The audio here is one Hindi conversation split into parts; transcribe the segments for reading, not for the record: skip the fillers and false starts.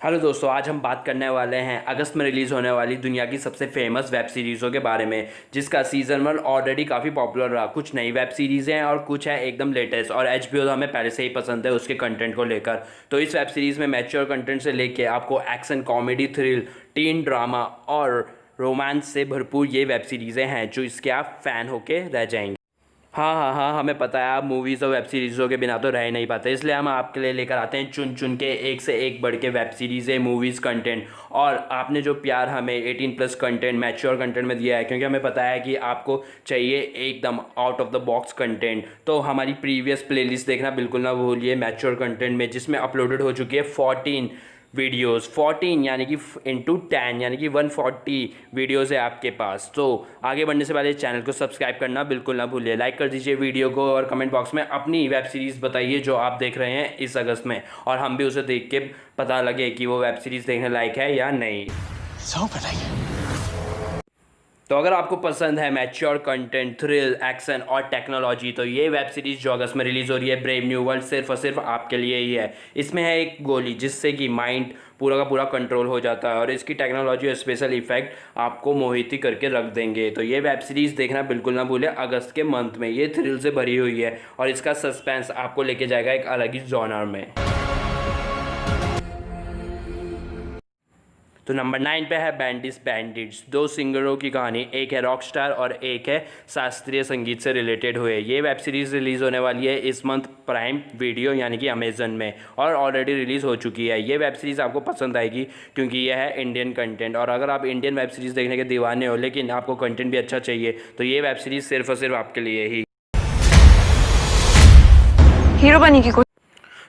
हेलो दोस्तों, आज हम बात करने वाले हैं अगस्त में रिलीज़ होने वाली दुनिया की सबसे फेमस वेब सीरीज़ों के बारे में, जिसका सीज़न 1 ऑलरेडी काफ़ी पॉपुलर रहा। कुछ नई वेब सीरीज़ हैं और कुछ है एकदम लेटेस्ट, और एचबीओ तो हमें पहले से ही पसंद है उसके कंटेंट को लेकर। तो इस वेब सीरीज़ में मैच्योर कंटेंट से लेके आपको action, comedy, thrill, tin drama और रोमांस से भरपूर ये वेब सीरीज़ें हैं जो इसके आप फ़ैन होके रह जाएंगे। हाँ हाँ हाँ, हमें पता है आप मूवीज़ और वेब सीरीज़ों के बिना तो रह ही नहीं पाते, इसलिए हम आपके लिए लेकर आते हैं चुन चुन के एक से एक बढ़ के वेब सीरीज़ें, मूवीज़, कंटेंट। और आपने जो प्यार हमें 18+ कंटेंट, मैच्योर कंटेंट में दिया है, क्योंकि हमें पता है कि आपको चाहिए एकदम out of the box content, तो हमारी प्रीवियस प्लेलिस्ट देखना बिल्कुल ना भूलिए मैच्योर कंटेंट में, जिसमें अपलोडेड हो चुकी है 14 वीडियोस। 14 यानी कि इंटू 10 यानी कि 140 वीडियोस है आपके पास। तो आगे बढ़ने से पहले चैनल को सब्सक्राइब करना बिल्कुल ना भूलिए, लाइक कर दीजिए वीडियो को, और कमेंट बॉक्स में अपनी वेब सीरीज़ बताइए जो आप देख रहे हैं इस अगस्त में, और हम भी उसे देख के पता लगे कि वो वेब सीरीज़ देखने लायक है या नहीं। तो अगर आपको पसंद है मैच्योर कंटेंट, थ्रिल, एक्शन और टेक्नोलॉजी, तो ये वेब सीरीज़ जो अगस्त में रिलीज़ हो रही है, ब्रेव न्यू वर्ल्ड, सिर्फ और सिर्फ आपके लिए ही है। इसमें है एक गोली जिससे कि माइंड पूरा का पूरा कंट्रोल हो जाता है, और इसकी टेक्नोलॉजी और स्पेशल इफेक्ट आपको मोहित ही करके रख देंगे। तो ये वेब सीरीज़ देखना बिल्कुल ना भूलें अगस्त के मंथ में। ये थ्रिल से भरी हुई है और इसका सस्पेंस आपको लेके जाएगा एक अलग ही जॉनर में। तो नंबर 9 पे है बैंडिस बैंडिट्स। दो सिंगरों की कहानी, एक है रॉकस्टार और एक है शास्त्रीय संगीत से रिलेटेड हुए। ये वेब सीरीज़ रिलीज़ होने वाली है इस मंथ प्राइम वीडियो यानी कि अमेजन में, और ऑलरेडी रिलीज़ हो चुकी है। ये वेब सीरीज़ आपको पसंद आएगी क्योंकि यह है इंडियन कंटेंट, और अगर आप इंडियन वेब सीरीज़ देखने के दीवाने हो लेकिन आपको कंटेंट भी अच्छा चाहिए, तो ये वेब सीरीज़ सिर्फ और सिर्फ आपके लिए ही। हीरो बनने की।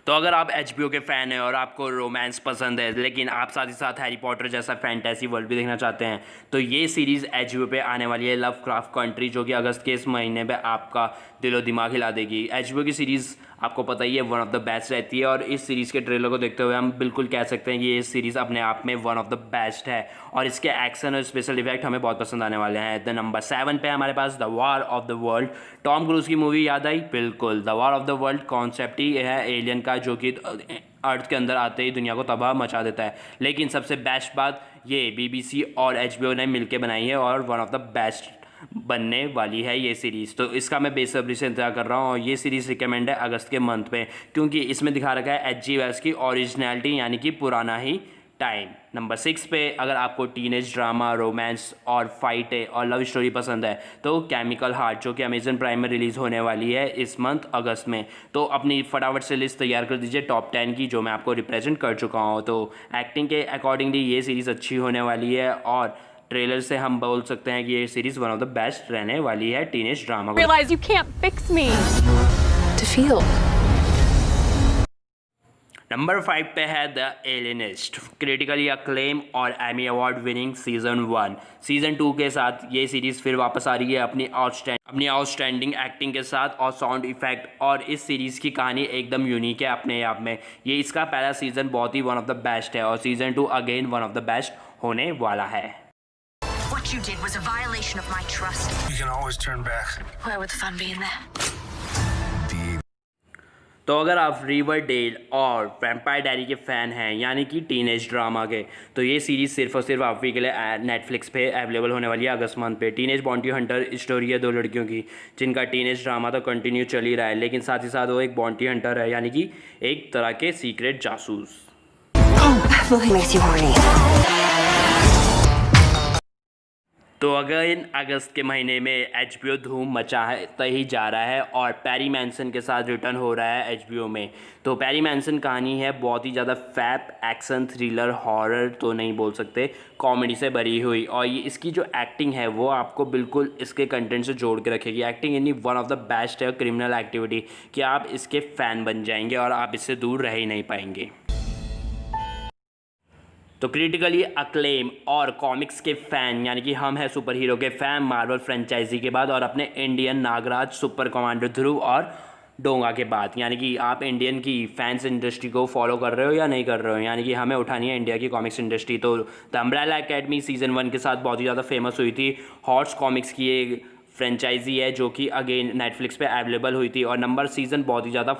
तो अगर आप एचबीओ के फ़ैन हैं और आपको रोमांस पसंद है, लेकिन आप साथ ही साथ हैरी पॉटर जैसा फैंटेसी वर्ल्ड भी देखना चाहते हैं, तो ये सीरीज़ एचबीओ पे आने वाली है, लव क्राफ्ट कंट्री, जो कि अगस्त के इस महीने पे आपका दिलो दिमाग हिला देगी। एचबीओ की सीरीज़ आपको पता ही है वन ऑफ द बेस्ट रहती है, और इस सीरीज़ के ट्रेलर को देखते हुए हम बिल्कुल कह सकते हैं कि ये सीरीज़ अपने आप में वन ऑफ द बेस्ट है, और इसके एक्शन और स्पेशल इफेक्ट हमें बहुत पसंद आने वाले हैं। द नंबर 7 पे हमारे पास the war of the world. Tom Cruise की मूवी याद आई? बिल्कुल, the war of the world concept ही है एलियन का, जो कि अर्थ के अंदर आते ही दुनिया को तबाह मचा देता है। लेकिन सबसे बेस्ट बात, ये बीबीसी और एचबीओ ने मिलकर बनाई है, और वन ऑफ द बेस्ट बनने वाली है ये सीरीज़। तो इसका मैं बेसब्री से इंतजार कर रहा हूँ, और ये सीरीज़ रिकमेंड है अगस्त के मंथ में, क्योंकि इसमें दिखा रखा है एचजी वेल्स की ओरिजिनलिटी यानी कि पुराना ही टाइम। नंबर 6 पे अगर आपको टीनेज ड्रामा, रोमांस और फाइट और लव स्टोरी पसंद है, तो केमिकल हार्ट, जो कि अमेजन प्राइम में रिलीज़ होने वाली है इस मंथ अगस्त में। तो अपनी फटाफट से लिस्ट तैयार कर दीजिए टॉप 10 की, जो मैं आपको रिप्रेजेंट कर चुका हूँ। तो एक्टिंग के अकॉर्डिंगली ये सीरीज़ अच्छी होने वाली है, और ट्रेलर से हम बोल सकते हैं कि ये series one of the best रहने वाली है टीनेज ड्रामा को। Realize you can't fix me. To feel. Number 5 पे है द एलियनिस्ट, क्रिटिकली अक्लेम और Emmy award winning season 1। Season 2 के साथ ये सीरीज़ फिर वापस आ रही है अपनी आउटस्टैंडिंग एक्टिंग के साथ और साउंड इफेक्ट, और इस सीरीज़ की कहानी एकदम यूनिक है अपने आप में। ये इसका पहला सीज़न बहुत ही वन ऑफ द बेस्ट है, और season 2 again one of the best होने वाला है। What you did was a violation of my trust. You can always turn back. Where would the fun be in that? तो अगर आप रिवरडेल और वैम्पायर डायरी के फ़ैन हैं यानी कि टीनेज ड्रामा के, तो ये सीरीज़ सिर्फ और सिर्फ आप ही के लिए नेटफ्लिक्स पे अवेलेबल होने वाली है अगस्त मंथ पे। टीनेज बॉन्टी हंटर स्टोरी है दो लड़कियों की, जिनका टीनेज ड्रामा तो कंटिन्यू चल ही रहा है, लेकिन साथ ही साथ वो एक बॉन्टी हंटर है, यानी कि एक तरह के सीक्रेट जासूस। तो अगर इन अगस्त के महीने में एचबीओ धूम मचाता ही जा रहा है, और पैरी मैनसन के साथ रिटर्न हो रहा है एचबीओ में। तो पैरी मैनसन कहानी है बहुत ही ज़्यादा फैप एक्शन, थ्रिलर, हॉरर तो नहीं बोल सकते, कॉमेडी से भरी हुई, और ये इसकी जो एक्टिंग है वो आपको बिल्कुल इसके कंटेंट से जोड़ के रखेगी। एक्टिंग यानी वन ऑफ द बेस्ट है, क्रिमिनल एक्टिविटी, कि आप इसके फ़ैन बन जाएंगे और आप इससे दूर रह ही नहीं पाएंगे। तो क्रिटिकली अक्लेम और कॉमिक्स के फ़ैन यानी कि हम हैं सुपर हीरो के फ़ैन मार्वल फ्रेंचाइजी के बाद, और अपने इंडियन नागराज, सुपर कमांडर ध्रुव और डोंगा के बाद, यानी कि आप इंडियन की फैंस इंडस्ट्री को फॉलो कर रहे हो या नहीं कर रहे हो, यानी कि हमें उठानी है इंडिया की कॉमिक्स इंडस्ट्री। तो द अम्ब्रेला एकेडमी सीज़न 1 के साथ बहुत ही ज़्यादा फेमस हुई थी। हॉट्स कॉमिक्स की एक फ्रेंचाइजी है जो कि अगेन नेटफ्लिक्स पे अवेलेबल हुई थी, और नंबर सीज़न बहुत ही ज़्यादा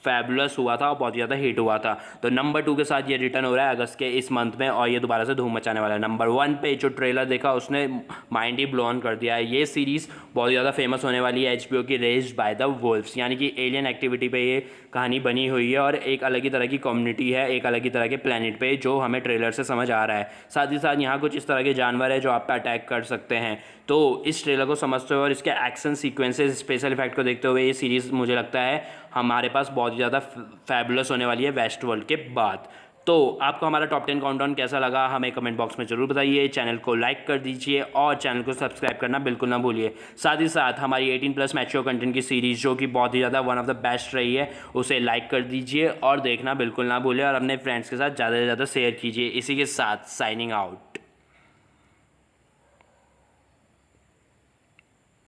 फैबुलस हुआ था और बहुत ज़्यादा हिट हुआ था। तो नंबर 2 के साथ ये रिटर्न हो रहा है अगस्त के इस मंथ में और ये दोबारा से धूम मचाने वाला है। नंबर 1 पे जो ट्रेलर देखा उसने माइंड ही ब्लो ऑन कर दिया है। ये सीरीज़ बहुत ज़्यादा फेमस होने वाली है HBO की रेज्ड बाय द वुल्व्स, यानी कि एलियन एक्टिविटी पे ये कहानी बनी हुई है और एक अलग ही तरह की कम्युनिटी है, एक अलग ही तरह के प्लेनेट पे, जो हमें ट्रेलर से समझ आ रहा है। साथ ही साथ यहाँ कुछ इस तरह के जानवर है जो आप पे अटैक कर सकते हैं। तो इस ट्रेलर को समझते हुए और इसके एक्शन सीक्वेंसेस, स्पेशल इफेक्ट को देखते हुए ये सीरीज़ मुझे लगता है हमारे पास बहुत ज़्यादा फैबुलस होने वाली है वेस्ट वर्ल्ड के बाद। तो आपको हमारा टॉप 10 काउंटडाउन कैसा लगा हमें कमेंट बॉक्स में ज़रूर बताइए। चैनल को लाइक कर दीजिए और चैनल को सब्सक्राइब करना बिल्कुल ना भूलिए। साथ ही साथ हमारी 18+ मैच्योर कंटेंट की सीरीज़ जो कि बहुत ही ज़्यादा वन ऑफ द बेस्ट रही है, उसे लाइक कर दीजिए और देखना बिल्कुल ना भूलिए और अपने फ्रेंड्स के साथ ज़्यादा से ज़्यादा शेयर कीजिए। इसी के साथ साइनिंग आउट।